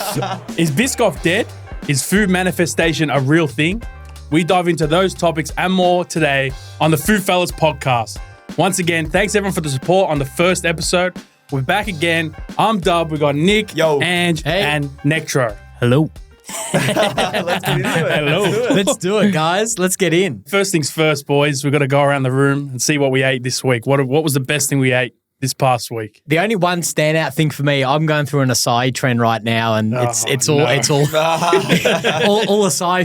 Is Biscoff dead? Is food manifestation a real thing? We dive into those topics and more today on the Foodfellas Podcast. Once again, thanks everyone for the support on the first episode. We're back again. I'm Dub. We got Nick, Ange, and Nectro. Hello. Let's get into it. Hello. Let's do it, guys. Let's get in. First things first, boys. We've got to go around the room and see what we ate this week. What was the best thing we ate this past week? The only one standout thing for me, I'm going through an acai trend right now, and it's all acai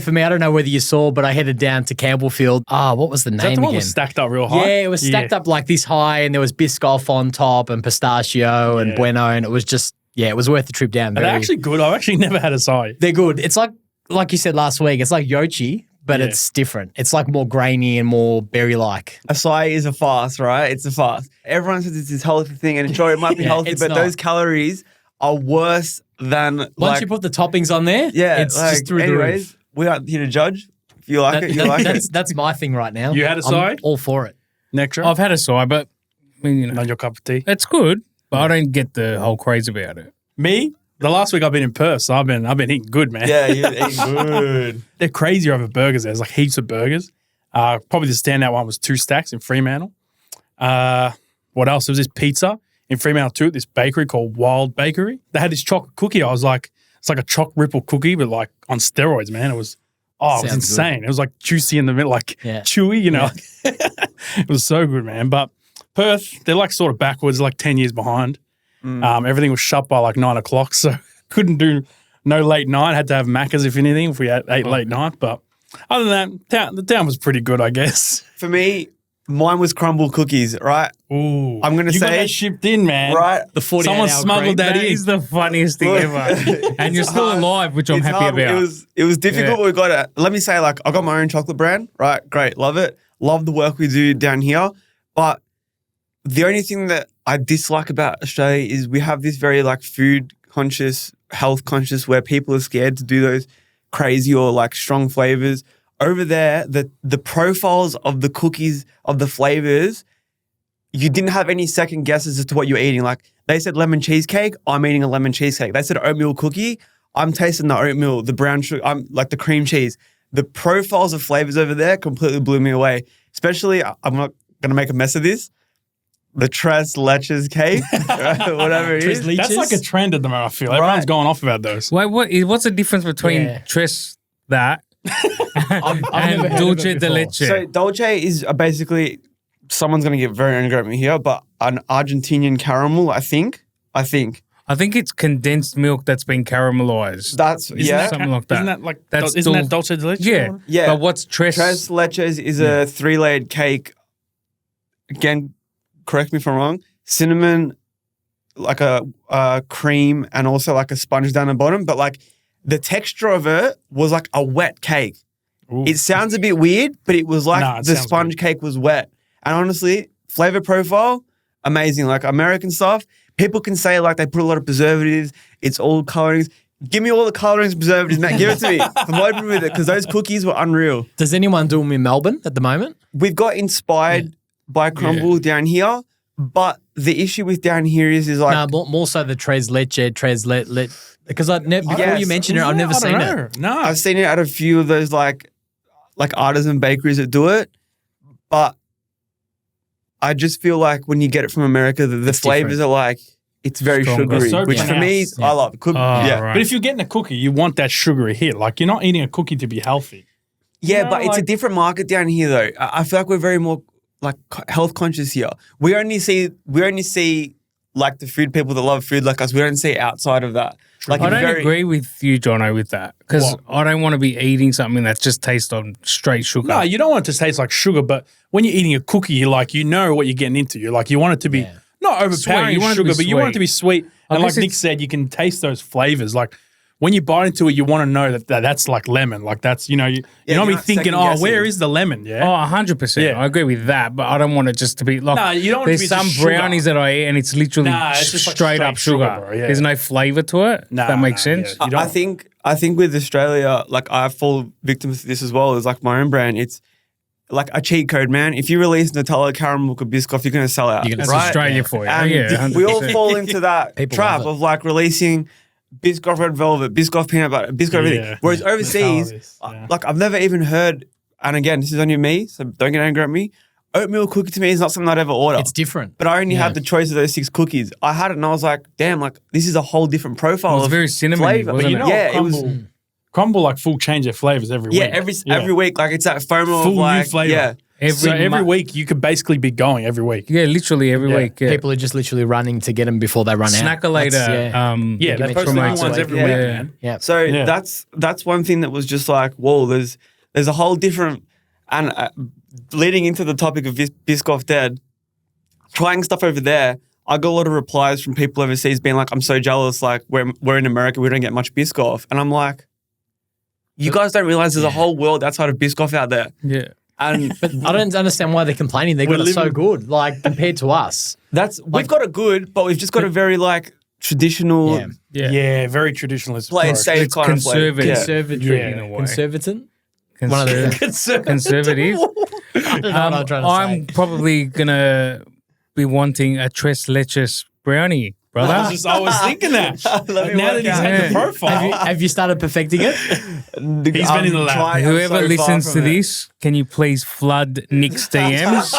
for me. I don't know whether you saw, but I headed down to Campbellfield. What was the name Is that the again? one was stacked up real high? Yeah, it was stacked up like this high, and there was Biscoff on top and pistachio and bueno, and it was just, it was worth the trip down. They're actually good. I've actually never had acai. They're good. It's like you said last week, it's like yochi, but it's different. It's like more grainy and more berry-like. Acai is a fast, right? It's a fast. Everyone says it's this healthy thing, and sure, it might be healthy, but those calories are worse than Once you put the toppings on there, it's just through the roof. We aren't here to judge. If you like it, you like it. That's my thing right now. You had acai? I'm all for it. Nectro? I've had acai, but I mean, Not your cup of tea? it's good, but I don't get the whole craze about it. Me? The last week I've been in Perth, so I've been eating good, man. Yeah, you're eating good. They're crazy over burgers. There's like heaps of burgers. Probably the standout one was 2 Stacks in Fremantle. What else? There was this pizza in Fremantle too, at this bakery called Wild Bakery. They had this chocolate cookie. I was like, it's like a choc ripple cookie, but like on steroids, man. It was insane. Good. It was like juicy in the middle, like chewy, you know. Yeah. It was so good, man. But Perth, they're like sort of backwards, like 10 years behind. Everything was shut by like 9 o'clock, so couldn't do no late night. Had to have Macca's if anything, if we ate late night. But other than that, the town was pretty good, I guess. For me, mine was crumble cookies, right? Ooh, I'm gonna you say got that shipped in, man. Right, the 48 someone smuggled that in. Is the funniest thing ever, and you're still alive, which I'm happy about. It was difficult. But we got it. Let me say, like, I got my own chocolate brand, right? Great, love it. Love the work we do down here, but the only thing that I dislike about Australia is we have this very like food conscious, health conscious, where people are scared to do those crazy or like strong flavors. Over there, the profiles of the cookies, of the flavors, you didn't have any second guesses as to what you're eating. Like they said lemon cheesecake, I'm eating a lemon cheesecake. They said oatmeal cookie, I'm tasting the oatmeal, the brown sugar, I'm like the cream cheese. The profiles of flavors over there completely blew me away. Especially, I'm not going to make a mess of this, the tres leches cake, whatever it is. That's like a trend at the moment, I feel. Everyone's going off about those. Wait, what's the difference between tres that and dulce de leche? So dulce is basically, someone's going to get very angry at me here, but an Argentinian caramel, I think. I think it's condensed milk that's been caramelized. That's, something like that. Isn't that like, isn't that dulce de leche? Yeah. But what's tres? Tres leches is a 3-layered cake. Again, correct me if I'm wrong, cinnamon, like a cream, and also like a sponge down the bottom. But like the texture of it was like a wet cake. Ooh. It sounds a bit weird, but it was like the sponge cake was wet. And honestly, flavor profile, amazing. Like American stuff, people can say like they put a lot of preservatives, it's all colorings. Give me all the colorings, preservatives, Matt. Give it to me. I'm open with it because those cookies were unreal. Does anyone do them in Melbourne at the moment? We've got inspired by crumble down here, but the issue with down here is like more so the tres leche, because before you mentioned it, I've never seen it. No, I've seen it at a few of those like artisan bakeries that do it, but I just feel like when you get it from America, the flavors are like, it's very sugary, so which for me, I love. But if you're getting a cookie, you want that sugary hit. Like you're not eating a cookie to be healthy. Yeah, but it's a different market down here though. I feel like we're very more like health conscious here. We only see like the food people that love food like us. We don't see outside of that. Like I don't agree with you, Jono, with that because I don't want to be eating something that just tastes on straight sugar. No, you don't want it to taste like sugar, but when you're eating a cookie, you're like, you know what you're getting into. You're like, you want it to be not overpowering sugar, but you want it to be sweet. And like Nick said, you can taste those flavors. Like when you bite into it, you want to know that's like lemon. Like that's, you're not be thinking, where is the lemon? Yeah. Oh, 100%. Yeah. I agree with that, but I don't want it just to be like, no, you don't want there's it to be some brownies that I eat and it's literally just like straight up sugar. Bro, yeah. There's no flavor to it. If that makes sense. Yeah. I think with Australia, like I fall victim to this as well. It's like my own brand. It's like a cheat code, man. If you release Nutella, caramel, or Biscoff, you're going to sell out. That's Australia for you. And we all fall into that trap of like releasing Biscoff red velvet, Biscoff peanut butter, Biscoff everything. Whereas overseas, like I've never even heard, and again, this is only me, so don't get angry at me. Oatmeal cookie to me is not something I'd ever order. It's different. But I only had the choice of those 6 cookies. I had it and I was like, damn, like this is a whole different profile. It was very cinnamon, flavor. wasn't But you it? know, Yeah, Crumble, it was. Crumble like full change their flavors every week. Every week, like it's that FOMO Full of like, new flavor. yeah. Every week you could basically be going every week. Yeah, literally every week. Yeah. People are just literally running to get them before they run out. Snacker later. Yeah, they post new promotes ones it. every Yeah. week, Yeah. man. Yeah. So Yeah. that's one thing that was just like, whoa, there's a whole different, and leading into the topic of Biscoff Dead, trying stuff over there, I got a lot of replies from people overseas being like, I'm so jealous, like we're in America, we don't get much Biscoff. And I'm like, you guys don't realize there's a whole world outside of Biscoff out there. Yeah. And But I don't understand why they're complaining. They got it so good, like compared to us. we've got it good, but we've just got a very like traditional Yeah. Yeah, very traditionalist. play it approach. safe It's kind of conservative. flavor. Yeah. Conservatory. Yeah. In a way. Conservatant? One of the Conservative. I don't know what I'm trying to I'm probably gonna be wanting a tres leches brownie, brother. I was thinking that. Now that he's had the profile, have you started perfecting it? He's been in the lab. Whoever listens to this, can you please flood Nick's DMs?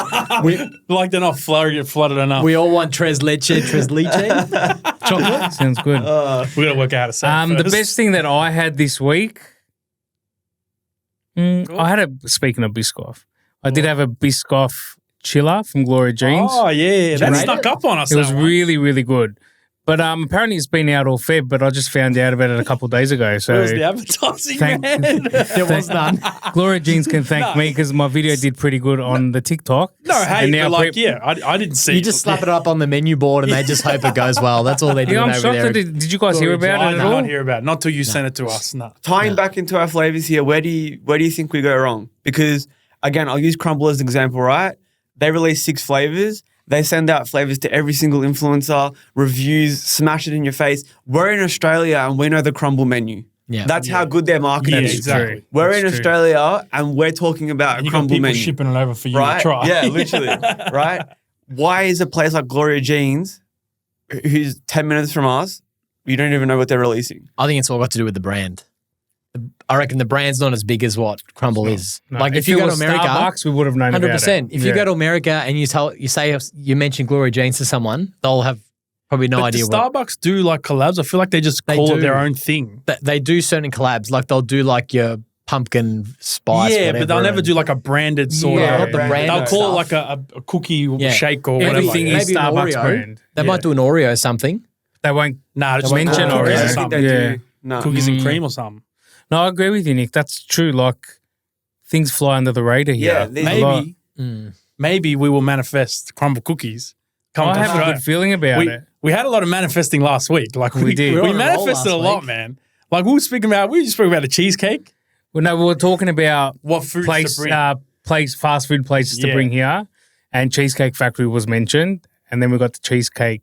like they're not flooded enough. We all want tres leche chocolate. Sounds good. We gotta work out how to say it The first. best thing that I had this week, I had speaking of Biscoff, I did have a Biscoff chiller from Gloria Jeans. Oh yeah, that rate snuck it? up on us. It was that one. really, really good. But apparently it's been out all Feb, but I just found out about it a couple of days ago. So Where was the advertising, Thank- man? There was none. Gloria Jeans can thank me because my video did pretty good on the TikTok. No, hey, And now but like, peop- yeah, I didn't see You it. just slap it up on the menu board and they just hope it goes well. That's all they're doing Yeah, I'm over shocked there. that did you guys hear about I it did at all? not hear about it. Not till you sent it to us. No. Tying back into our flavors here, where do you think we go wrong? Because again, I'll use Crumble as an example, right? They release 6 flavors. They send out flavors to every single influencer, reviews, smash it in your face. We're in Australia and we know the Crumble menu. Yeah. That's how good their marketing Yeah, is. exactly. We're That's in true. Australia and we're talking about And a you got Crumble people menu. shipping it over for you Right? to try. Yeah, literally. Right? Why is a place like Gloria Jeans, who's 10 minutes from us, you don't even know what they're releasing? I think it's all got to do with the brand. I reckon the brand's not as big as what Crumble is. No, like if you it go to was America, Starbucks, we would have known about it. 100%. If you Yeah. go to America and you mention Gloria Jeans to someone, they'll have probably no But idea do what. Starbucks do like collabs? I feel like they just They call do. it their own thing. They do certain collabs. Like they'll do like your pumpkin spice. Yeah, but they'll whatever, never and- do like a branded sort Yeah, of. not the brand They'll call it stuff. like a cookie Yeah. shake or whatever. Everything yeah. is Maybe an Starbucks Oreo. brand. They Yeah. might do an Oreo or something. They won't. Nah, just Mention mention Oreo. cookies I or think something. they Yeah. do. No. Cookies and cream or something. No, I agree with you, Nick. That's true. Like things fly under the radar here. Yeah, they- A lot. Maybe we will manifest crumble cookies. Come I to have a Australia. good feeling about it. We had a lot of manifesting last week. Like We did. We We were on a roll manifested a last lot, week. man. Like we just spoke about the cheesecake. Well, no, we were talking about What food place, to bring. fast food places to Yeah. bring here, and Cheesecake Factory was mentioned, and then we got the Cheesecake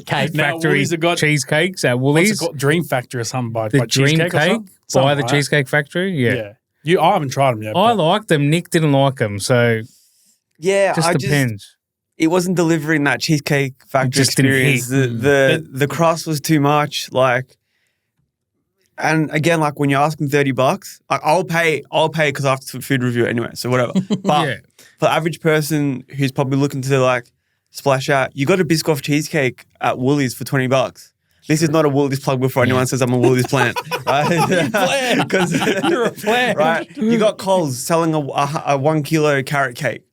Cake. Now, Factory Woolies have got cheesecakes at what's it Woolies. called? Dream Factory or something by The Dream Cheesecake or Cake something? by Something the like that. Cheesecake Factory. Yeah. Yeah. I haven't tried them yet. I but- liked them. Nick didn't like them, so Yeah, just I depends. it wasn't delivering that Cheesecake Factory just didn't experience. hit. The crust was too much. Like, and again, like when you're asking $30, I'll pay because I have to food review it anyway. So whatever. But Yeah. for the average person who's probably looking to like splash out, you got a Biscoff cheesecake at Woolies for $20. This is not a Woolies plug before anyone says I'm a Woolies plant, right? Because You're a plant. right? You got Coles selling a 1 kilo carrot cake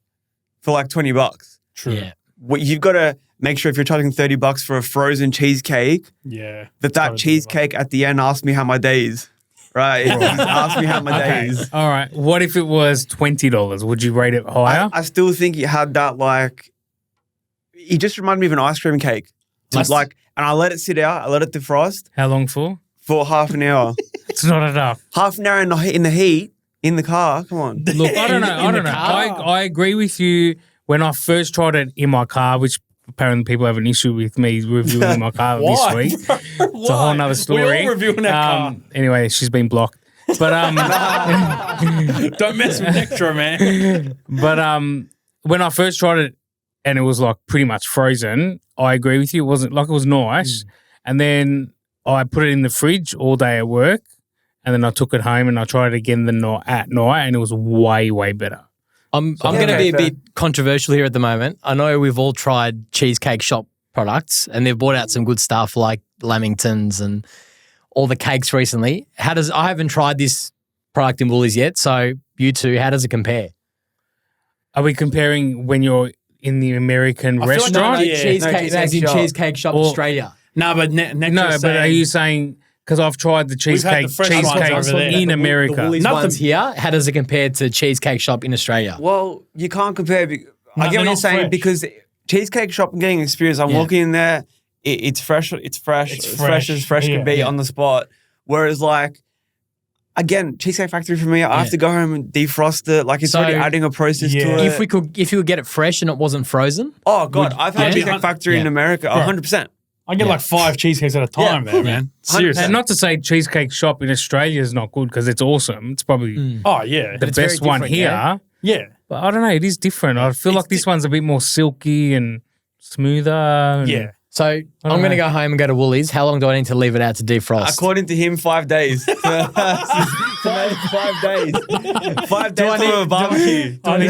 for like $20. True. Yeah. What you've got to make sure if you're charging $30 for a frozen cheesecake, Yeah. that Gotta do cheesecake at the end asks me how my day is. Right? Ask me how my day is. All right. What if it was $20? Would you rate it higher? I still think it had that like. It just reminded me of an ice cream cake. Like, and I let it sit out. I let it defrost How long for? for half an hour. It's not enough. Half an hour in the heat in the car. Come on. Look, I don't know. I in the don't know. car? I agree with you. When I first tried it in my car, which apparently people have an issue with me reviewing my car this Why? week. It's a whole nother story. We're all reviewing our car. Anyway, she's been blocked. But Don't mess with Nectar, man. when I first tried it and it was like pretty much frozen, I agree with you. It wasn't like it was nice. And then I put it in the fridge all day at work, and then I took it home and I tried it again at night, and it was way, way better. I'm going to be a bit controversial here at the moment. I know we've all tried Cheesecake Shop products, and they've brought out some good stuff like Lamingtons and all the cakes recently. I haven't tried this product in Woolies yet, so you two, how does it compare? Are we comparing when you're in the American restaurant? Cheesecake Shop Australia. No, but but are you saying, because I've tried the cheesecake in America. The Woolies ones here, how does it compare to Cheesecake Shop in Australia? Well, you can't compare. I get what you're saying because Cheesecake Shop, I'm getting experience. I'm walking in there, it's fresh. It's fresh as fresh can be on the spot. Whereas like, again, Cheesecake Factory for me, I have to go home and defrost it. Like it's already adding a process to it. If you could get it fresh and it wasn't frozen. Oh God, I've had Cheesecake Factory in America, 100%. I get like 5 cheesecakes at a time there, man. Seriously. And not to say Cheesecake Shop in Australia is not good because it's awesome. It's probably the best one here. Yeah. But I don't know. It is different. I feel like this one's a bit more silky and smoother. So I'm going to go home and go to Woolies. How long do I need to leave it out to defrost? According to him, 5 days. To make 5 days. 5 days on a barbecue. On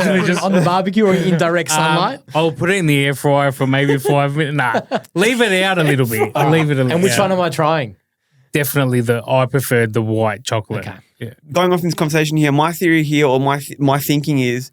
the barbecue or in direct sunlight? I'll put it in the air fryer for maybe 5 minutes. Nah, leave it out a little bit. Leave it a little. And which one am I trying? Definitely I preferred the white chocolate. Okay. Yeah. Going off in this conversation here, my theory here or my thinking is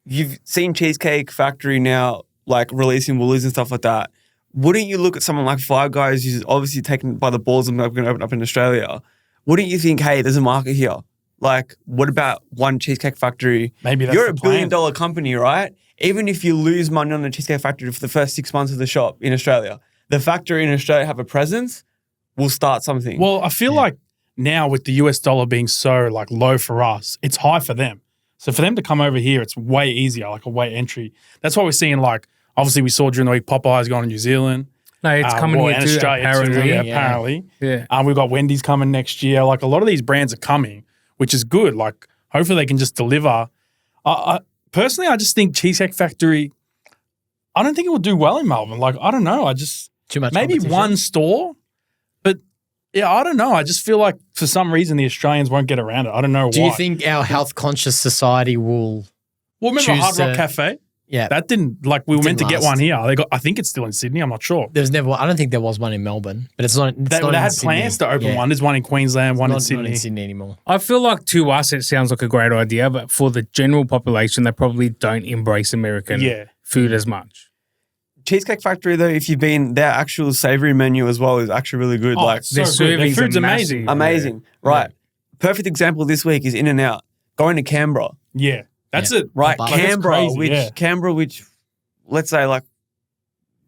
you've seen Cheesecake Factory now like releasing Woolies and stuff like that. Wouldn't you look at someone like Five Guys who's obviously taken by the balls and going to open up in Australia? Wouldn't you think, hey, there's a market here? Like, what about one Cheesecake Factory? Maybe that's You're the a plan. billion-dollar company, right? Even if you lose money on the Cheesecake Factory for the first 6 months of the shop in Australia, the factory in Australia have a presence, will start something. Well, I feel like now with the US dollar being so like low for us, it's high for them. So for them to come over here, it's way easier, like a way entry. That's why we're seeing like, obviously we saw during the week Popeyes going to New Zealand. No, it's coming here and too, Australia apparently. too, apparently. Yeah. We've got Wendy's coming next year. Like a lot of these brands are coming, which is good. Like hopefully they can just deliver. Personally, I just think Cheesecake Factory, I don't think it will do well in Melbourne. Like, I don't know. Too much maybe competition. one store, but yeah, I don't know. I just feel like for some reason the Australians won't get around it. I don't know why. Do you think our health conscious society will? Well, remember Hard Rock Cafe? Yeah, that didn't like we were meant to get last. one here. I think it's still in Sydney. I'm not sure. There's never. I don't think there was one in Melbourne, but it's not. They had plans to open one. There's one in Queensland, one in Sydney. Not in Sydney anymore. I feel like to us it sounds like a great idea, but for the general population, they probably don't embrace American food as much. Cheesecake Factory, though, if you've been, their actual savory menu as well is actually really good. Like their serving food's amazing. Amazing. Yeah. Right. Perfect example this week is In-N-Out. Going to Canberra. Yeah. That's it. Right. Like, Canberra, crazy, which let's say like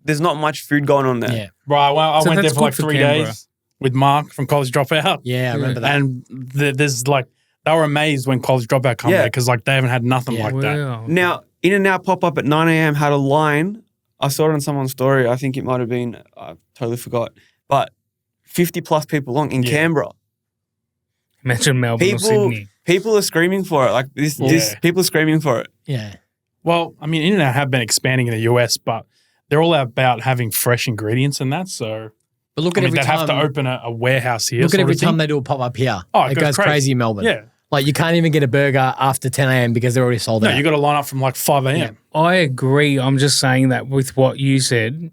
there's not much food going on there. Yeah, Right. Well, I So went there that's for like good for 3 Canberra. days with Mark from College Dropout. yeah, I remember that. And there's like, they were amazed when College Dropout come there because like they haven't had nothing like that. Wow. Now, In-N-Out pop up at 9 a.m. had a line. I saw it on someone's story. I think it might have been, I totally forgot, but 50 plus people long in Canberra. Imagine Melbourne or Sydney. People are screaming for it. Like this, people are screaming for it. Yeah. Well, I mean, In-N-Out have been expanding in the US, but they're all about having fresh ingredients and that. So, But look I at mean, every they'd time. have to open a warehouse here. Look at sort every of thing. time they do a pop up here. Oh, it goes crazy in Melbourne. Yeah. Like you can't even get a burger after 10 a.m. because they're already sold No, out. you got to line up from like 5 a.m. Yeah. I agree. I'm just saying that with what you said,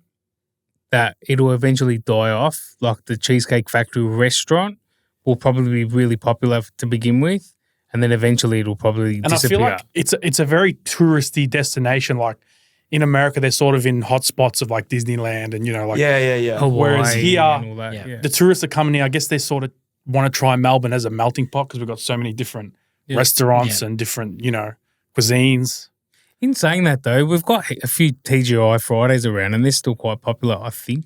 that it'll eventually die off. Like the Cheesecake Factory restaurant will probably be really popular to begin with, and then eventually it'll probably And disappear. I feel like it's a very touristy destination. Like in America, they're sort of in hot spots of like Disneyland and, you know, like Yeah. Hawaii whereas here, and all that. yeah. Yeah. the tourists are coming here. I guess they sort of want to try Melbourne as a melting pot because we've got so many different restaurants and different, you know, cuisines. In saying that though, we've got a few TGI Fridays around, and they're still quite popular. I think.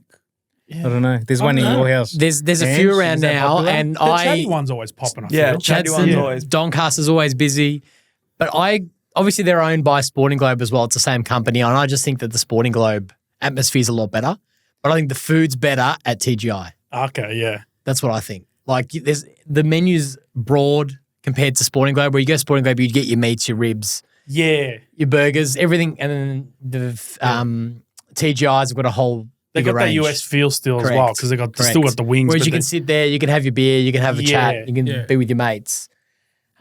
Yeah. I don't know. There's one in don't know. your house. There's a Ange, few is around that now, popular? and The chatty one's always popping. I Yeah, feel. chatty one's always. Doncaster's always busy. But obviously they're owned by Sporting Globe as well. It's the same company. And I just think that the Sporting Globe atmosphere's a lot better. But I think the food's better at TGI. Okay, yeah. That's what I think. Like the menu's broad compared to Sporting Globe. Where you go to Sporting Globe, you get your meats, your ribs, Yeah. your burgers, everything. And then the TGI's have got a whole They bigger got that range. US feel still as well Correct. because they still Correct. got the wings. Whereas but you can sit there, you can have your beer, you can have a chat, you can Yeah. be with your mates.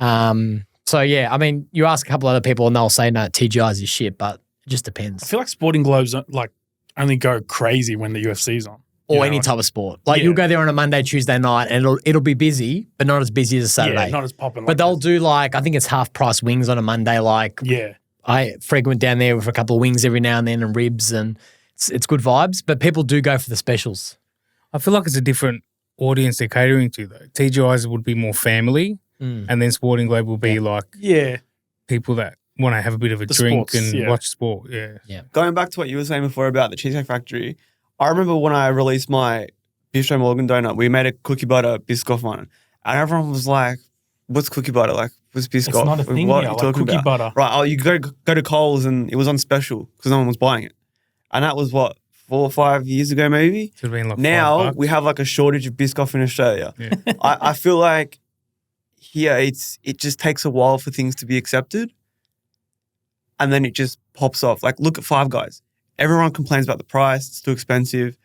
So yeah, I mean, you ask a couple other people and they'll say no, TGI's is shit, but it just I depends. feel like sporting globes like only go crazy when the UFC's on. Or You know, any like- type of sport. Like Yeah. you'll go there on a Monday, Tuesday night, and it'll be busy, but not as busy as a Saturday. Yeah, not as popping. but they'll do like I think it's half price wings on a Monday. Like Yeah. I frequent down there with a couple of wings every now and then and ribs, and it's good vibes. But people do go for the specials. I feel like it's a different audience they're catering to though. TGI's would be more family, and then Sporting Globe will be like Yeah. people that want to have a bit of a The drink sports, and yeah. watch sport. Yeah. Going back to what you were saying before about the Cheesecake Factory, I remember when I released my Bistro Morgan donut, we made a cookie butter Biscoff one. And everyone was like, what's cookie butter? Like, what's Biscoff? It's not a thing What here, are you like talking cookie about? butter. Right, oh, you go to Coles and it was on special because no one was buying it. And that was what, 4 or 5 years ago maybe? Should have been like Now $5. we have like a shortage of Biscoff in Australia. Yeah. I feel like here it just takes a while for things to be accepted. And then it just pops off. Like, look at Five Guys. Everyone complains about the price. It's too expensive.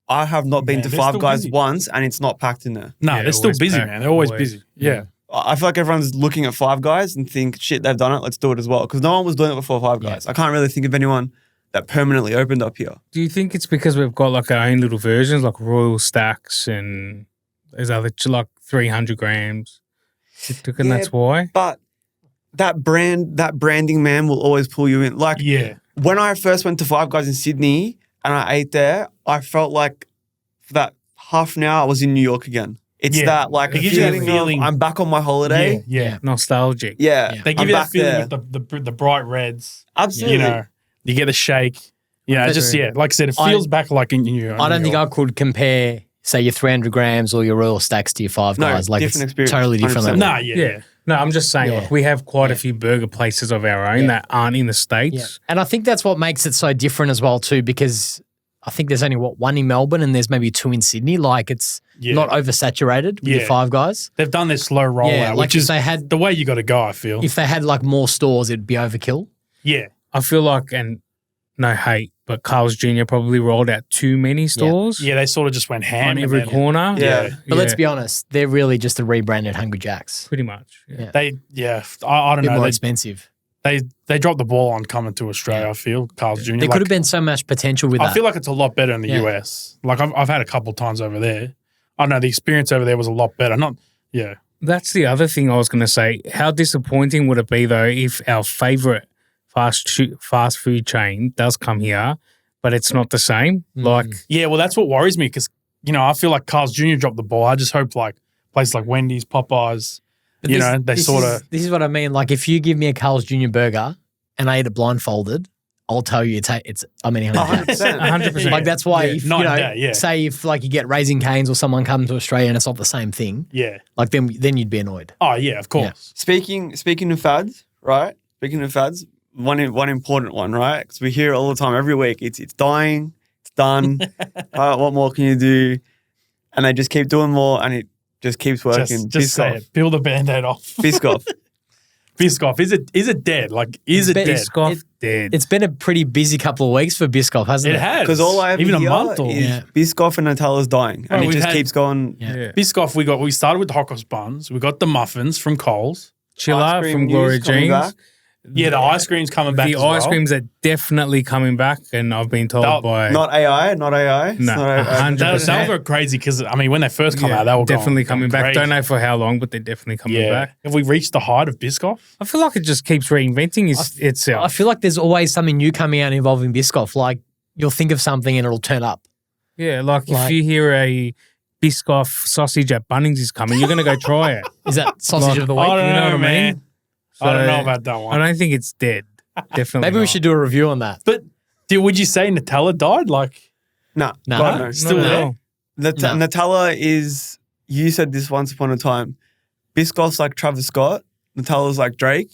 I have not been Man, to they're Five still Guys busy. once and it's not packed in there. No, Yeah, they're still always busy, packed, man. They're always always. busy. Yeah. I feel like everyone's looking at Five Guys and think, shit, they've done it. Let's do it as well. Because no one was doing it before Five Guys. I can't really think of anyone that permanently opened up here. Do you think it's because we've got like our own little versions, like Royal Stacks and there's other like 300 grams? Do you reckon Yeah. that's why? But that branding man will always pull you in. Like, Yeah. when I first went to Five Guys in Sydney and I ate there, I felt like for that half an hour I was in New York again. It's Yeah. that like It gives you that feeling, feeling- of I'm back on my holiday. Yeah. Nostalgic. Yeah. Yeah. They give I'm you that back feeling there. with the bright reds. Absolutely. You know, you get a shake. Yeah, That's just true. yeah. Like I said, it I- feels back like in New York. I don't think I could compare, say, your 300 grams or your Royal Stacks to your Five No, Guys. Like different it's experience, totally different 100%. level. Nah, yeah. Yeah. No, I'm just saying, Yeah. like, we have quite Yeah. a few burger places of our own Yeah. that aren't in the States. Yeah. And I think that's what makes it so different as well too, because I think there's only one in Melbourne and there's maybe 2 in Sydney. Like it's Yeah. not oversaturated with your Yeah. Five Guys. They've done their slow rollout, Yeah, like which if is they had- the way you got to go. I feel. If they had like more stores, it'd be overkill. Yeah. I feel like, and no hate, but Carl's Jr. probably rolled out too many stores Yeah, they sort of just went ham on and every then- corner. Yeah. But let's be honest, they're really just a rebranded Hungry Jacks. Pretty much. Yeah. Yeah. I A don't bit know. more They, expensive. they dropped the ball on coming to Australia. I feel Carl's Jr. There Like, could have been so much potential with I that. feel like it's a lot better in the Yeah. US. Like I've had a couple times over there. I don't know the experience over there was a lot better. Not yeah. That's the other thing I was going to say. How disappointing would it be, though, if our favourite fast food chain does come here, but it's not the same? Like, Yeah, well, that's what worries me because, I feel like Carl's Jr. dropped the ball. I just hope like places like Wendy's, Popeyes, But they this sort is- of. This is what I mean. Like if you give me a Carl's Jr. burger and I eat it blindfolded, I'll tell you it's how many Hungry Jacks. 100%. 100%. Like that's why Yeah, if night you know, and day, yeah. say if like you get Raising Cane's or someone comes to Australia and it's not the same thing, Yeah. like then you'd be annoyed. Oh, yeah, of course. Speaking of fads, right? Speaking of fads, one important one, right? Because we hear it all the time, every week. It's dying, it's done. What more can you do? And they just keep doing more, and it just keeps working. Just say it. Peel the band-aid off. Biscoff. Biscoff, is it dead? Like, is it But dead? Biscoff dead. It's been a pretty busy couple of weeks for Biscoff, hasn't it? It has. Because all I ever Even a hear month or is Yeah. Biscoff and Nutella's dying, and Well, it we've just had- keeps going. Yeah. Biscoff, we started with the hot cross buns. We got the muffins from Coles. Chiller Ice cream from news Gloria coming Jeans. back. Yeah, the ice cream's coming back The as well. ice creams are definitely coming back, and I've been told They'll- by Not AI. No, It's not AI. 100%. They'll go crazy because, when they first come out, they were definitely coming back. crazy. Don't know for how long, but they're definitely coming Yeah. back. Have we reached the height of Biscoff? I feel like it just keeps reinventing I itself. feel like there's always something new coming out involving Biscoff. Like you'll think of something and it'll turn up. Yeah, like if Like- you hear a Biscoff sausage at Bunnings is coming, you're going to go try it. Is that sausage of the week? I don't you know know, what I mean? man. I don't So, know about that I one. don't think it's dead. Definitely Maybe we not. should do a review on that. But would you say Nutella died? Like, No. No. God, No, still not at there? all. No. Nutella is. You said this once upon a time. Biscoff's like Travis Scott. Nutella's like Drake.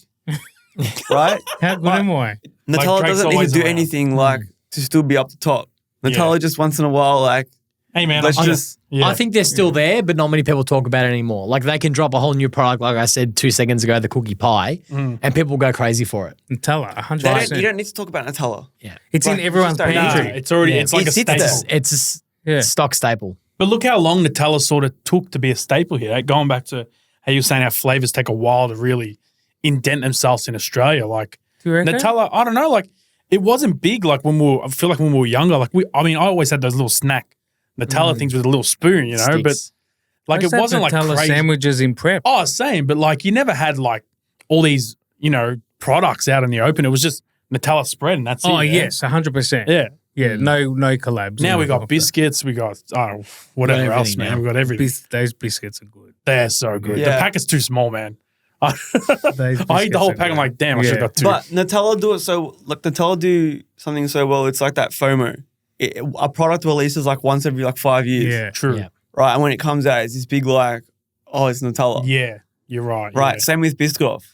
Right? How good am I? Nutella Drake's doesn't need always to do around. anything like to still be up the top. Nutella just once in a while, like Hey, man, Let's I just. I think they're still there, but not many people talk about it anymore. Like they can drop a whole new product, like I said 2 seconds ago, the cookie pie, and people go crazy for it. Nutella, 100%. You don't need to talk about Nutella. Yeah. It's Like, in everyone's you just don't pantry. know. it's already, it's like It a sits staple. there. It's a Yeah. stock staple. But look how long Nutella sort of took to be a staple here. Like, going back to how you were saying how flavors take a while to really indent themselves in Australia. Like Do you reckon? Nutella, I don't know, like it wasn't big like I feel like when we were younger, like I always had those little snack Nutella things with a little spoon, you know, Sticks. but like Let's it have wasn't like Nutella crazy. sandwiches in prep. Oh, same, but like you never had like all these, you know, products out in the open. It was just Nutella spread and that's it. Oh, yeah. yes, 100%. Yeah. Yeah, no collabs. Now or we anything got like that. biscuits, we got whatever Got else, everything man. now. We got everything. Those biscuits are good. They're so good. The Yeah. packet's too small, man. I Those eat the whole biscuits are pack. I'm good. like, damn, I should have Yeah. got two. But Nutella do it so, like Nutella do something so well. It's like that FOMO. A product releases like once every like 5 years. Yeah. True. Yeah. Right. And when it comes out, it's this big like, oh, it's Nutella. Yeah, you're right. Right. Yeah. Same with Biscoff.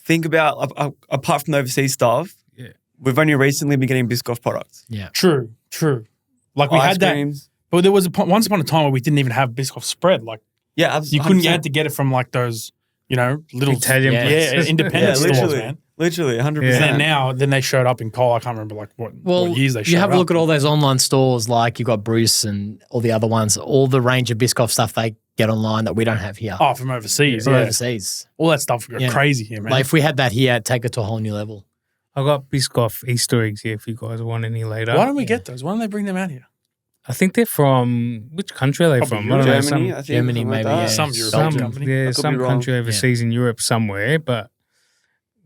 Think about, apart from the overseas stuff, Yeah. we've only recently been getting Biscoff products. True. Like we Ice had that, creams. but there was once upon a time where we didn't even have Biscoff spread. Like Yeah, you absolutely. couldn't get to get it from like those, you know, little Italian Yeah. places. independent Yeah, stores, literally. man. Literally, 100%. Yeah. And then they showed up in Cole. I can't remember like what years they showed you have up. a look at all those online stores, like you got Bruce and all the other ones, all the range of Biscoff stuff they get online that we don't have here. from overseas. from Yeah. overseas. All that stuff got Yeah. crazy here, man. Like if we had that here, it'd take it to a whole new level. I got Biscoff Easter eggs here if you guys want any later. Why don't we get those? Why don't they bring them out here? I think they're from, which country are they Probably from? I don't know, Germany, I think. Germany, something like maybe, that. yeah. Some European Belgium. company. Yeah, I could some be wrong. country overseas in Europe somewhere, but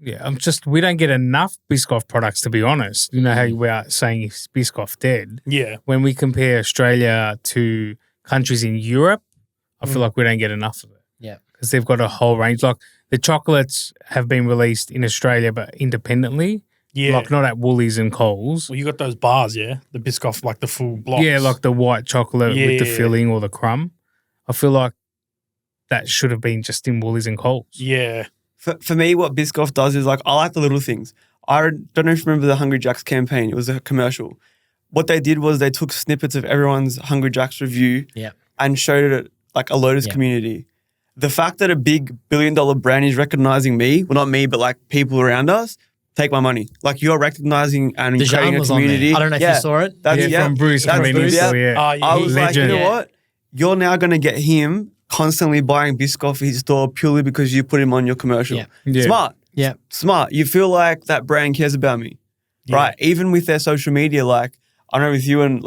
yeah, we don't get enough Biscoff products to be honest. You know how you were saying is Biscoff dead? Yeah. When we compare Australia to countries in Europe, I feel like we don't get enough of it. Yeah. Because they've got a whole range. Like the chocolates have been released in Australia, but independently. Yeah. Like not at Woolies and Coles. Well, you got those bars, yeah? The Biscoff, like the full blocks. Yeah, like the white chocolate with the Yeah. filling or the crumb. I feel like that should have been just in Woolies and Coles. Yeah. For me, what Biscoff does is like, I like the little things. I don't know if you remember the Hungry Jacks campaign. It was a commercial. What they did was they took snippets of everyone's Hungry Jacks review Yeah. and showed it like a Lotus Yeah. community. The fact that a big billion-dollar brand is recognizing me, well, not me, but like people around us, take my money. Like you're recognizing and The creating Jean a was on there. community. I don't know if you saw it. That's, From Bruce. That's Green Bruce. Info, Yeah. Oh, yeah. I was like, you Legend. know Yeah. what? You're now going to get him constantly buying Biscoff for his store purely because you put him on your commercial. Yeah. Yeah. Smart. Yeah. Smart. You feel like that brand cares about me. Right. Even with their social media, like I know with you and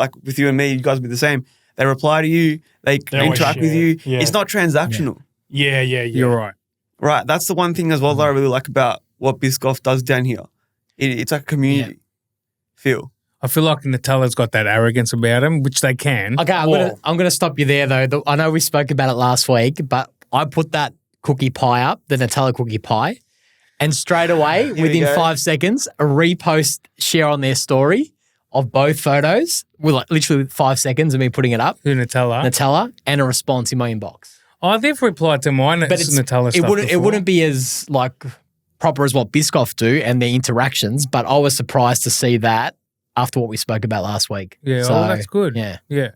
me, you guys would be the same. They reply to you, they always interact with share. you. Yeah. It's not transactional. Yeah. You're right. Right. That's the one thing as well that I really like about what Biscoff does down here. It's like a community feel. I feel like Nutella's got that arrogance about them, which they can. Okay, I'm gonna stop you there though. I know we spoke about it last week, but I put that cookie pie up, the Nutella cookie pie, and straight away, we within go. 5 seconds, a repost share on their story of both photos with like literally 5 seconds of me putting it up, Who Nutella? Nutella, and a response in my inbox. Oh, they've replied to mine. But It's Nutella it stuff wouldn't before. it wouldn't be as like proper as what Biscoff do and their interactions, but I was surprised to see that after what we spoke about last week. Yeah, So, that's good. Yeah. Yeah.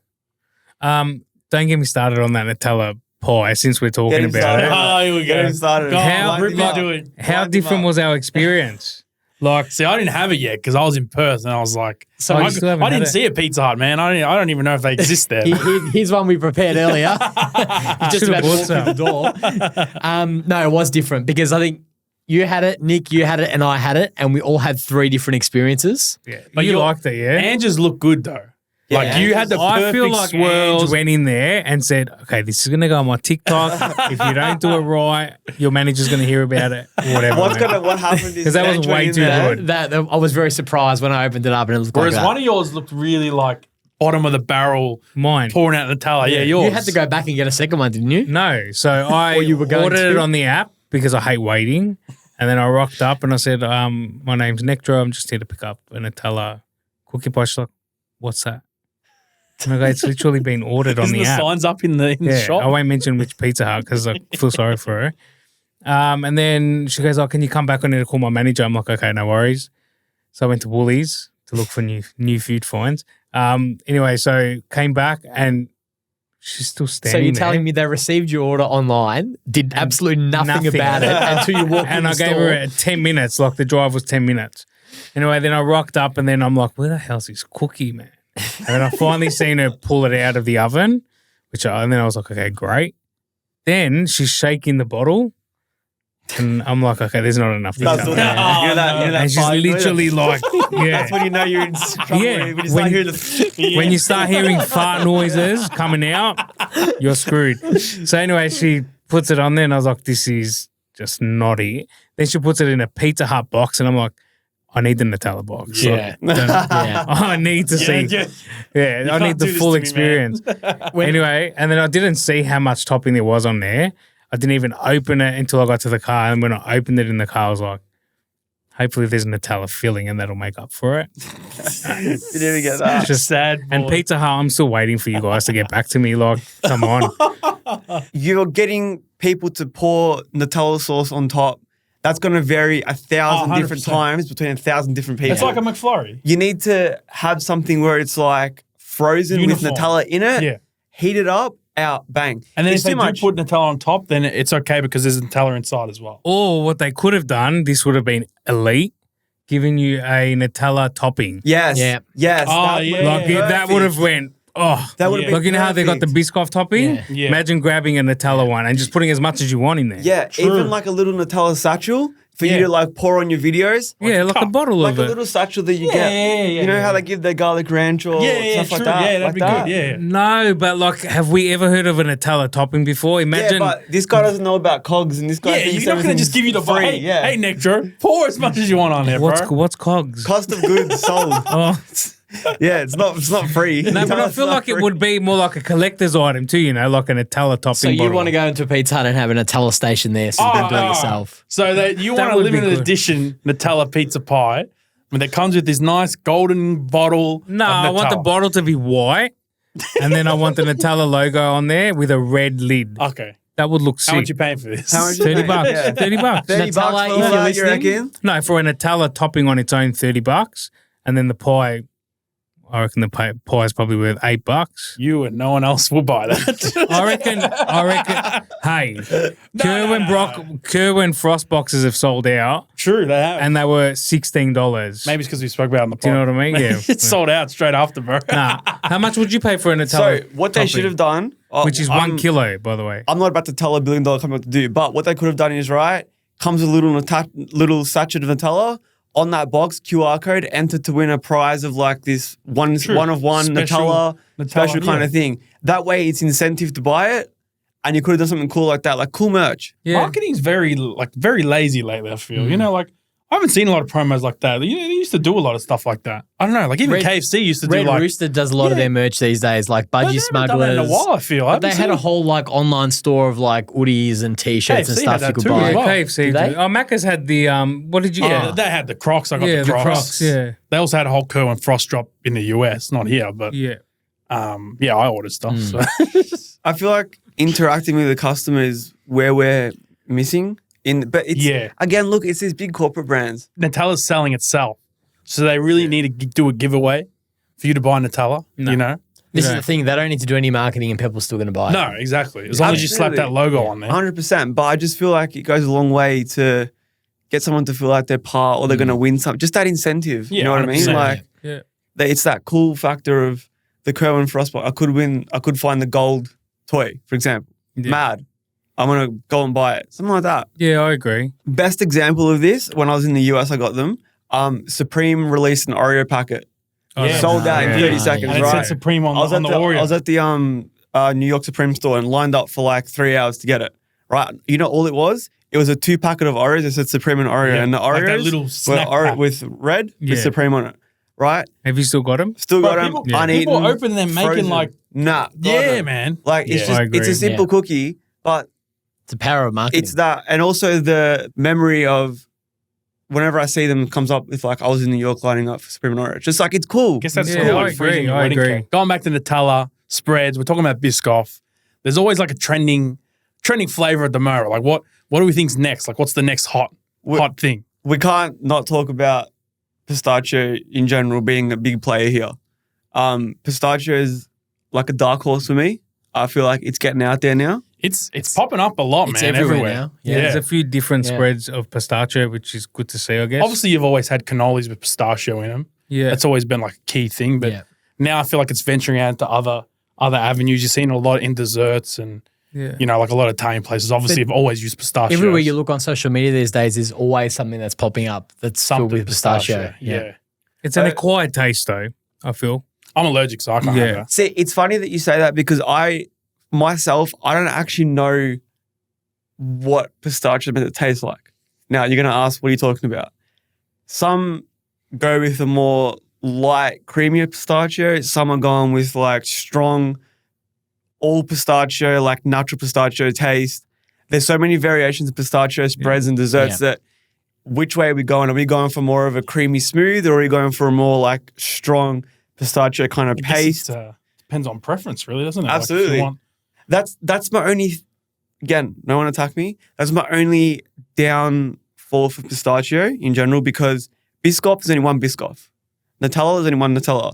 Don't get me started on that Nutella pie since we're talking Getting about started. it. Oh, here we Get go. him started. Go How- on, rip Wind me him to up. it. How Wind him different up. was our experience? Like, See, I didn't have it yet because I was in Perth and I was like, So you still haven't I didn't had it? see a Pizza Hut, man. I don't even know if they exist there. Here's one we prepared earlier. He's just Should've about to walk bought through the door. No, it was different because I think you had it, Nick, you had it, and I had it, and we all had 3 different experiences. yeah, But you you're- liked it, yeah? Anges look good though. Like Yeah. you had the perfect I feel like swirls. Ange went in there and said, okay, this is going to go on my TikTok. If you don't do it right, your manager's going to hear about it. Whatever. What happened is 'Cause that was Ange way went in too there. good. That I was very surprised when I opened it up and it looked Whereas like that. one of yours looked really like bottom of the barrel, Mine. pouring out Nutella. Yeah, yours. You had to go back and get a second one, didn't you? No. So I Or you were going ordered to? it on the app because I hate waiting. And then I rocked up and I said, my name's Nectar. I'm just here to pick up a Nutella cookie pie. She's like, what's that? And I go, it's literally been ordered on Isn't the the app. signs up in the Yeah, shop? I won't mention which Pizza Hut because I feel sorry for her. And then she goes, oh, can you come back? I need to call my manager. I'm like, okay, no worries. So I went to Woolies to look for new food finds. Anyway, so came back and she's still So standing you're there. telling me they received your order online, did absolutely nothing about it until you walked in And the I store. gave her 10 minutes, like the drive was 10 minutes. Anyway, then I rocked up and then I'm like, where the hell's this cookie, man? And then I finally seen her pull it out of the oven, and then I was like, okay, great. Then she's shaking the bottle and I'm like, okay, there's not enough. That's what that, you know that And she's fart noise? literally like, yeah. That's when you know you're in trouble. Yeah, When you start hearing the When you start hearing fart noises coming out, you're screwed. So anyway, she puts it on there and I was like, this is just naughty. Then she puts it in a Pizza Hut box and I'm like, I need the Nutella box. Yeah. Yeah. I need to see. Yeah, I need the full experience. Anyway, and then I didn't see how much topping there was on there. I didn't even open it until I got to the car. And when I opened it in the car, I was like, hopefully there's Nutella filling and that'll make up for it. You didn't get that. It's just Sad And boy. Pizza Hut, I'm still waiting for you guys to get back to me. Like, come on. You're getting people to pour Nutella sauce on top. That's going to vary 1,000 different 100%. times between 1,000 different people. It's like a McFlurry. You need to have something where it's like frozen Uniform. with Nutella in it. Yeah. Heat it up, out, bang. And then It's if they too do much. put Nutella on top, then it's okay because there's Nutella inside as well. Or what they could have done, this would have been elite, giving you a Nutella topping. Yes. Yeah. Yes. Oh, that yeah. would Like, be that would have went, That would have Yeah. been like, you know how they got the perfect. Biscoff topping? Yeah. Yeah. Imagine grabbing a Nutella one and just putting as much as you want in there. Yeah, True. even like a little Nutella satchel for Yeah. you to like pour on your videos. Yeah, like a cup. bottle Like of a it. little satchel that you Yeah, get. yeah, You know how they give their garlic ranch or stuff like true. that? Yeah, that'd like be that? good. Yeah. No, but like, have we ever heard of a Nutella topping before? Yeah, Imagine. but this guy doesn't know about cogs and this guy Yeah, thinks you're not going to just give you the free. Hey, Yeah. hey, Nectar, pour as much as you want on there, bro. what's cogs? Cost of goods sold. Oh, Yeah, it's not free. no, but I It's feel not like it free. would be more like a collector's item too, you know, like a Nutella topping So you bottle. want to go into a Pizza Hut and have a Nutella station there so you can do it yourself. So that you That want a would be limited good. edition Nutella pizza pie, and that comes with this nice golden bottle. No, of I want the Nutella. bottle to be white, and then I want the Nutella logo on there with a red lid. Okay. That would look How sick. much you paying for this? How much you 30 paying? bucks. Yeah. 30 bucks. 30 Nutella, bucks if for you're that, you listening. reckon? No, for a Nutella topping on its own, 30 bucks, and then the pie. I reckon the pie is probably worth $8. You and no one else will buy that. I reckon. Hey, Kerwin Frost boxes have sold out, True, they have. and they were $16. Maybe it's because we spoke about it on the pod. Do you know what I mean? Yeah. It's sold out straight after, bro. Nah. How much would you pay for a So Nutella? what they topping? should have done, Which is 1 kilo, by the way. I'm not about to tell $1 billion company what to do, but what they could have done is right. Comes with a little sachet of Nutella on that box. QR code, enter to win a prize of like this one of one Special Nutella special kind yeah. of thing. That way, it's incentive to buy it, and you could have done something cool like that, like cool merch. Yeah. Marketing's very lazy lately, I feel. You know, like I haven't seen a lot of promos like that. You know, they used to do a lot of stuff like that. I don't know, like even Red- KFC used to Red do like Rooster does a lot of their merch these days, like But budgie they haven't done that smugglers. in a while, I feel. I But they haven't had a seen- whole like online store of like hoodies and t-shirts and KFC had stuff you that could too buy. as well. KFC. Do they? do. Oh, Macca's had the what did you Yeah, get? they had the Crocs. I got Yeah, the Crocs. the Crocs, yeah. They also had a whole Kerwin Frost drop in the US, not here, but Yeah. yeah, I ordered stuff. So. I feel like interacting with the customer is where we're missing. But it's Yeah. again, look, it's these big corporate brands. Nutella's selling itself, so they really need to do a giveaway for you to buy Nutella. No. You know? This is Yeah. the thing, they don't need to do any marketing and people are still going to buy it. No, exactly. As long as you slap that Absolutely. logo on there. 100%. But I just feel like it goes a long way to get someone to feel like they're part or they're going to win something. Just that incentive. Yeah, you know what I mean? 100%. Like Yeah. it's that cool factor of the Kerwin Frostbite. I could find the gold toy, for example. Yeah. Mad. I'm going to go and buy it. Something like that. Yeah, I agree. Best example of this, when I was in the US, I got them. Supreme released an Oreo packet. Oh, Yeah. Sold out in yeah. 30 seconds, And it right? said Supreme on, I was on at the Oreo. I was at the New York Supreme store and lined up for like 3 hours to get it. Right? You know all it was? It was a 2 packet of Oreos. It said Supreme and Oreo. Yeah, And the like Oreos that little were snack pack. with red Yeah. with Supreme on it. Right? Have you still got them? Still Bro, got them people- uneaten. people open them making frozen. like- Nah. got yeah, them. man. Like it's Yeah. I just it's agree. a simple cookie, but It's the power of marketing. it's that. And also the memory of whenever I see them comes up with like I was in New York lining up for Supreme and Oreo. Just like it's cool. I guess that's Yeah, sort of I like freezing agree, your I wedding agree. cake. Going back to Nutella, spreads, we're talking about Biscoff. There's always like a trending flavor at the moment. Like what do we think's next? Like what's the next hot thing? We can't not talk about pistachio in general being a big player here. Pistachio is like a dark horse for me. I feel like it's getting out there now. It's popping up a lot, It's man. everywhere now. Yeah, Yeah. there's a few different spreads of pistachio, which is good to see, I guess. Obviously, you've always had cannolis with pistachio in them. yeah. That's always been like a key thing. But Yeah. now I feel like it's venturing out into other avenues. You're seeing a lot in desserts and, yeah. you know, like a lot of Italian places. Obviously, have always used pistachio. Everywhere you look on social media these days, there's always something that's popping up that's filled with pistachio. Yeah. It's an acquired taste, though, I feel. I'm allergic, so I can't have that. See, it's funny that you say that because I don't actually know what pistachio is meant to taste like. Now, you're going to ask, what are you talking about? Some go with a more light, creamier pistachio. Some are going with like strong, all pistachio, like natural pistachio taste. There's so many variations of pistachio spreads and desserts that which way are we going? Are we going for more of a creamy smooth or are we going for a more like strong pistachio kind of paste? Depends on preference, really, doesn't it? Absolutely. Like That's my only, again, no one attack me. That's my only downfall for pistachio in general because Biscoff is only one Biscoff. Nutella is only one Nutella.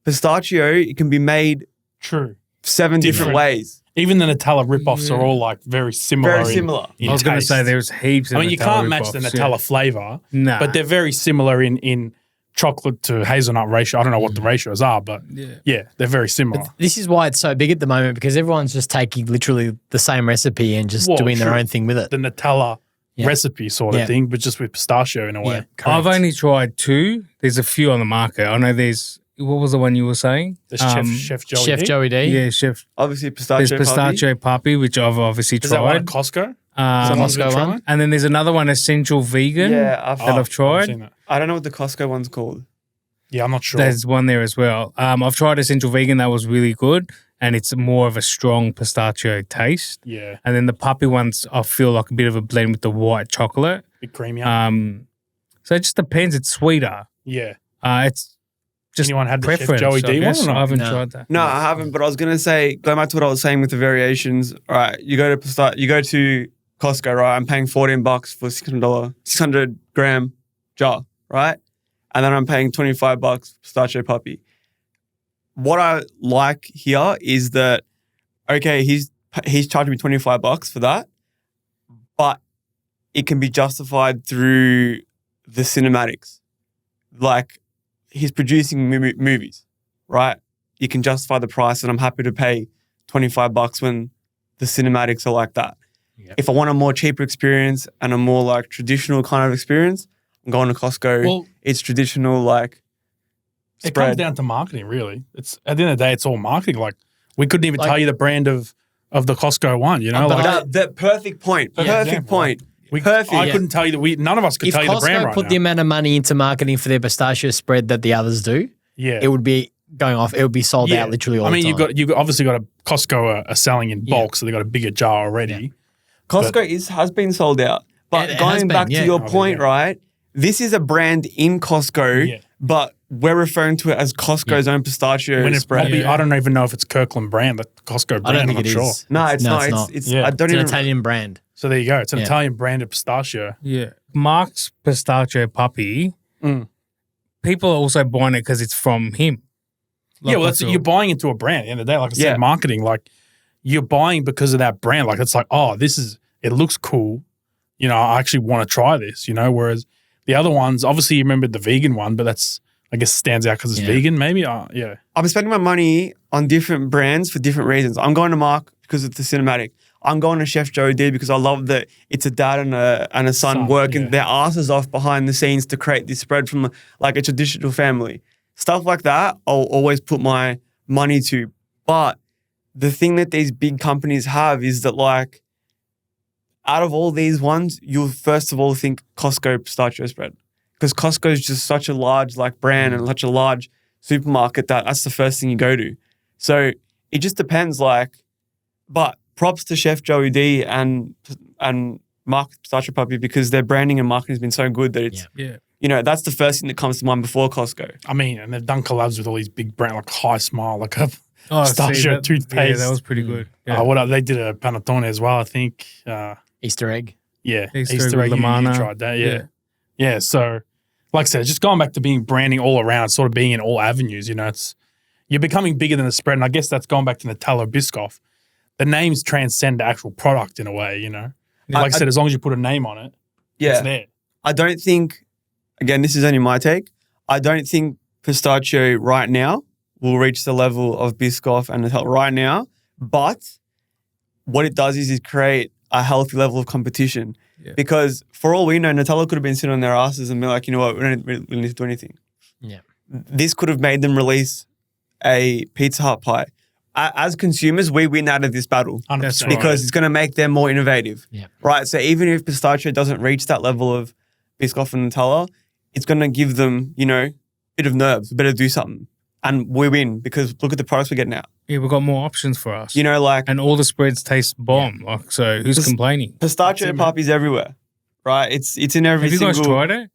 Pistachio, it can be made true. 7 different ways. Even the Nutella rip-offs are all like very similar. Very similar. In I was going to taste. say there's heaps of I mean, you Nutella can't match the rip-offs, Nutella flavor, Nah. but they're very similar in chocolate to hazelnut ratio. I don't know what the ratios are, but yeah, they're very similar. This is why it's so big at the moment because everyone's just taking literally the same recipe and just Well, doing their true. own thing with it. The Nutella Yeah. recipe sort of Yeah. thing, but just with pistachio in a way. Yeah, I've correct. only tried 2. There's a few on the market. I know there's, what was the one you were saying? The Chef Joey. Chef D? Joey D. Yeah, Chef. Obviously, There's pistachio. Pistachio Papi, which I've obviously Is that one at tried. Costco? Costco Someone's been one? trying? And then there's another one, Essential Vegan, Yeah, that I've tried. seen that. I don't know what the Costco one's called. Yeah, I'm not sure. There's one there as well. I've tried Essential Vegan. That was really good. And it's more of a strong pistachio taste. Yeah, And then the puppy ones, I feel like a bit of a blend with the white chocolate. bit creamy. So it just depends. It's sweeter. Yeah. It's just Anyone had the Chef preference. Joey I D one guess. or not? I haven't No. tried that. No, I haven't. But I was gonna say, going back to what I was saying with the variations. All right, you go to Costco, right? I'm paying $14 for $600 gram jar, right? And then I'm paying $25 pistachio puppy. What I like here is that okay, he's charging me $25 for that, but it can be justified through the cinematics. Like he's producing movies, right? You can justify the price, and I'm happy to pay $25 when the cinematics are like that. Yep. If I want a more cheaper experience and a more like traditional kind of experience, I'm going to Costco. Well, It's traditional like it comes spread. down to marketing, really. It's at the end of the day, it's all marketing. Like we couldn't even Like- tell you the brand of the Costco one. You know, But like The perfect point. Yeah, Perfect example, point. we, perfect. I Yeah. couldn't tell you that none of us could If tell you the brand Costco right put now. the amount of money into marketing for their pistachio spread that the others do, Yeah, it would be going off. It would be sold out literally all I mean, the time. you've obviously got a Costco are selling in bulk, so they got a bigger jar already. Costco has been sold out. But It has going been, back yeah. to your Oh, point, yeah. right? This is a brand in Costco, Yeah. but we're referring to it as Costco's own pistachio When it's spread. probably, I don't even know if it's Kirkland brand, the Costco brand. I don't I'm think not it sure. is. No, it's No, not. it's not. It's Yeah. I don't It's an even. Italian brand. So there you go. It's an Yeah. Italian branded pistachio. Yeah. Mark's Pistachio Puppy, Mm. people are also buying it because it's from him. Yeah, well, I that's feel. you're buying into a brand. At the end of the day, like I Yeah. said, marketing. Like you're buying because of that brand. Like it's like, oh, it looks cool. You know, I actually want to try this. You know, whereas the other ones, obviously, you remember the vegan one, but that's I guess stands out because it's Yeah. vegan. Maybe, yeah. I'm spending my money on different brands for different reasons. I'm going to Mark because it's the cinematic. I'm going to Chef Joey D because I love that it's a dad and a son working yeah. their asses off behind the scenes to create this spread from like a traditional family. Stuff like that, I'll always put my money to. But the thing that these big companies have is that like out of all these ones, you'll first of all think Costco pistachio spread. Because Costco is just such a large like brand and such a large supermarket that's the first thing you go to. So it just depends like, but props to Chef Joey D and Mark Pistachio Puppy because their branding and marketing has been so good that it's, Yeah. you know, that's the first thing that comes to mind before Costco. I mean, and they've done collabs with all these big brands like High Smile, like a Oh, pistachio that, toothpaste. Yeah, that was pretty good. Yeah. They did a panettone as well, I think. Easter egg. Yeah, Easter Easter egg egg. with You Lamana. tried that, yeah. Yeah. Yeah, so like I said, just going back to being branding all around, sort of being in all avenues, you know, you're becoming bigger than the spread. And I guess that's going back to Nutella, Biscoff. The names transcend the actual product in a way, you know? Like I said, as long as you put a name on it, it's there. I don't think, again, this is only my take, I don't think pistachio right now will reach the level of Biscoff and Nutella right now. But what it does is create a healthy level of competition. Yeah. Because for all we know, Nutella could have been sitting on their asses and be like, you know what, we don't really need to do anything. Yeah. This could have made them release a Pizza Hut pie. As consumers, we win out of this battle 100%. because it's going to make them more innovative. Yeah. Right? So even if pistachio doesn't reach that level of Biscoff and Nutella, it's going to give them, you know, a bit of nerves. We better do something. And we win because look at the products we're getting out. Yeah, we've got more options for us. You know, like... And all the spreads taste bomb. Yeah. Like, so who's complaining? Pistachio Papi's everywhere. Right? It's in every single... Have you guys tried it?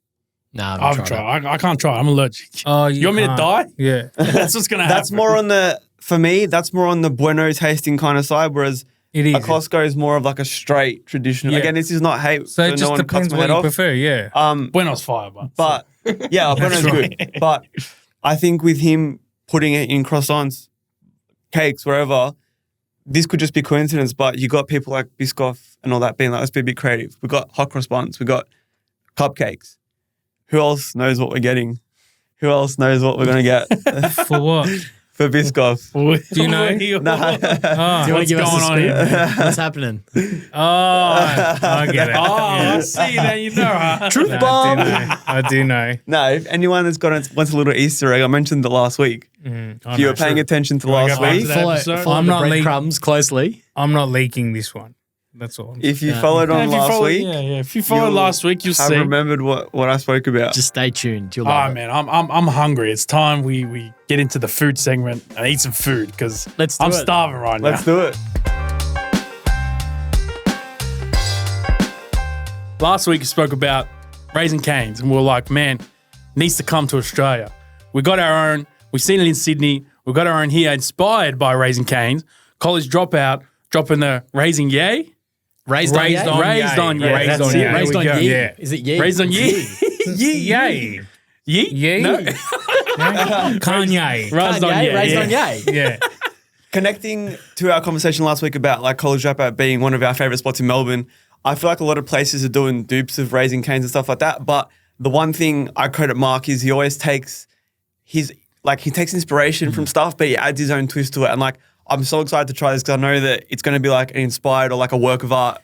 No, I've tried. I can't try. I'm allergic. Oh, you want me to die? Yeah. That's what's going to happen. That's more on the... For me, that's more on the bueno tasting kind of side, whereas a Costco is more of like a straight traditional. Yeah. Again, this is not hate. So it just depends what you prefer, yeah. Bueno's fire, but yeah, Bueno's good. But I think with him putting it in croissants, cakes, wherever, this could just be coincidence, but you got people like Biscoff and all that being like, let's be a bit creative. We got hot cross buns, we got cupcakes. Who else knows what we're getting? Who else knows what we're going to get? For what? For Biscoff. Do you know? No. Do you want to give us a scoop? What's happening? Oh, I get it. Oh, I see now. You know, huh? Truth bomb. I do know. No, if anyone that's wants a little Easter egg, I mentioned it last week. If you were paying attention to last week, follow the breadcrumbs closely. I'm not leaking this one. That's all. If you followed on last week, if you followed last week, you'll see. I remembered what I spoke about. Just stay tuned. You'll love it. Man, I'm hungry. It's time we get into the food segment and eat some food because I'm starving right now. Let's do it. Last week, you spoke about Raising Cane's, and we were like, man, it needs to come to Australia. We got our own. We've seen it in Sydney. We've got our own here, inspired by Raising Cane's. College dropout, dropping the Raising Yay. Raised on Yay. Raised on Yay. Raised on Yay. Yeah. Is it Yay? Raised on Yay. Yay. Yay? No. Kanye. Raised on Yay. Raised on Yay. Yeah. Connecting to our conversation last week about like college dropout being one of our favourite spots in Melbourne, I feel like a lot of places are doing dupes of Raising Cane's and stuff like that. But the one thing I credit Mark is he always takes he takes inspiration from stuff, but he adds his own twist to it. And like, I'm so excited to try this because I know that it's going to be like an inspired or like a work of art.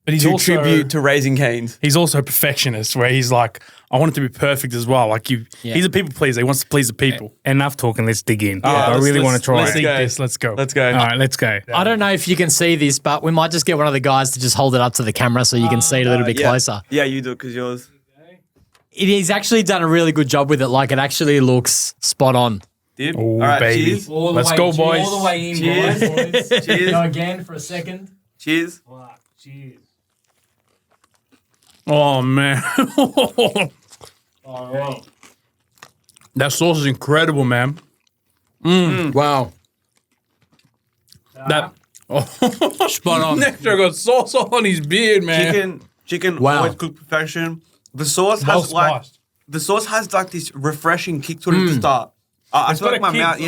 But he's also tribute to Raising Cane's. He's also a perfectionist where he's like, I want it to be perfect as well. Like he's a people pleaser. He wants to please the people. Enough talking. Let's dig in. Yeah, I really want to try Let's it. eat this. Let's go. Let's go. All right, let's go. I don't know if you can see this, but we might just get one of the guys to just hold it up to the camera so you can see it a little bit closer. Yeah, you do it because yours. He's actually done a really good job with it. Like it actually looks spot on. Dip. Ooh, all right, baby. cheers. Let's go, boys. All the way in, Cheers. boys. Cheers. Go again for a second. Cheers. Wow, cheers. Oh, man. That sauce is incredible, man. Wow. Spot on. Nectar got sauce on his beard, man. Chicken. Wow. Always cooked perfection. The sauce Well has spiced. like this refreshing kick to it at the start. I feel like my mouth,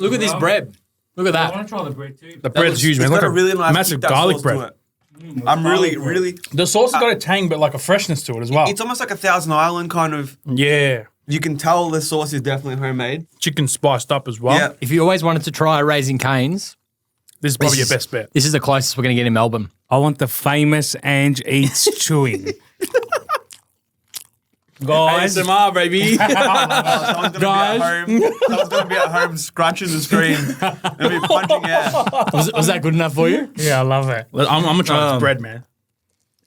Look at this bread. Look at I that. want to try the bread too. The bread's huge, man. It's Look got a at really nice massive kick, that garlic sauce to bread. it. I'm really. The sauce has got a tang, but like a freshness to it as well. It's almost like a Thousand Island kind of. Yeah. You can tell the sauce is definitely homemade. Chicken spiced up as well. Yeah. If you always wanted to try Raising Cane's, This is probably your best bet. this is the closest we're going to get in Melbourne. I want the famous Ange Eats chewing. Guys, ASMR, baby. Someone's gonna be at home scratching the screen. They'll be punching out. Was that good enough for you? yeah, I love it. I'm going to try this bread, man.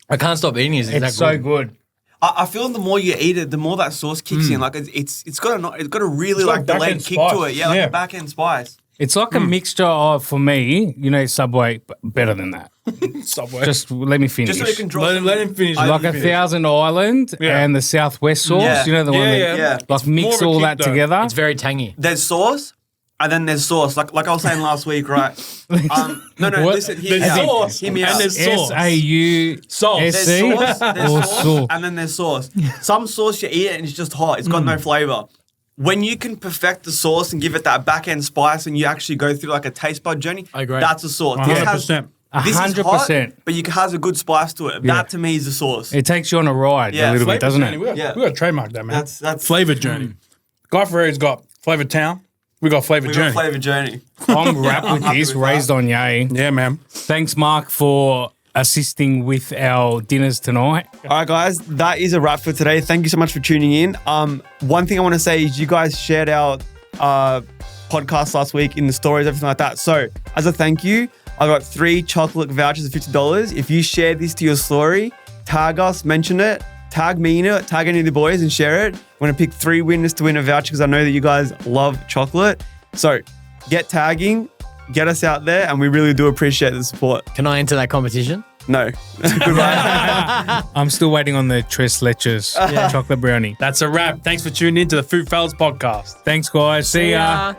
I can't stop eating it. It's so good. I feel the more you eat it, the more that sauce kicks in. Like it's got a really like got delayed back-end kick to spice. it. Yeah, like Yeah. a back end spice. It's like a mixture of, for me, you know, Subway, but better than that. Subway. Just let me finish. Just so you can draw. Let him finish. I- like a Thousand Island Yeah. and the Southwest sauce. Yeah. You know the one that yeah. like more mix of a all kick, that though. together. It's very tangy. There's sauce, and then there's sauce. Like I was saying last week, right? No. What? Listen, hear me There's out. sauce, Hear me and out. there's sauce. SAUSC There's sauce, or sauce. and then there's sauce. Some sauce you eat it and it's just hot. It's got no flavor. when you can perfect the sauce and give it that back end spice, and you actually go through like a taste bud journey, I agree. that's a sauce. 100%. This is hot, 100%. but it has a good spice to it. That to me is the sauce. It takes you on a ride Yeah, a little bit, doesn't journey. it? We got to trademark that, man. That's Flavor journey. Guy Ferreri's got Flavor Town. We got Flavor we Journey. got flavor journey. I'm wrapped with happy this, with that. raised on yay. Yeah, man. Thanks, Mark, for assisting with our dinners tonight. All right, guys, that is a wrap for today. Thank you so much for tuning in. One thing I want to say is you guys shared our podcast last week in the stories, everything like that. So as a thank you, I got 3 chocolate vouchers of $50. If you share this to your story, tag us, mention it, tag me in it, tag any of the boys and share it. I'm going to pick 3 winners to win a voucher because I know that you guys love chocolate. So get tagging, get us out there, and we really do appreciate the support. Can I enter that competition? No. Goodbye. I'm still waiting on the Tres Leches chocolate brownie. That's a wrap. Thanks for tuning in to the Foodfellas Podcast. Thanks, guys. See ya.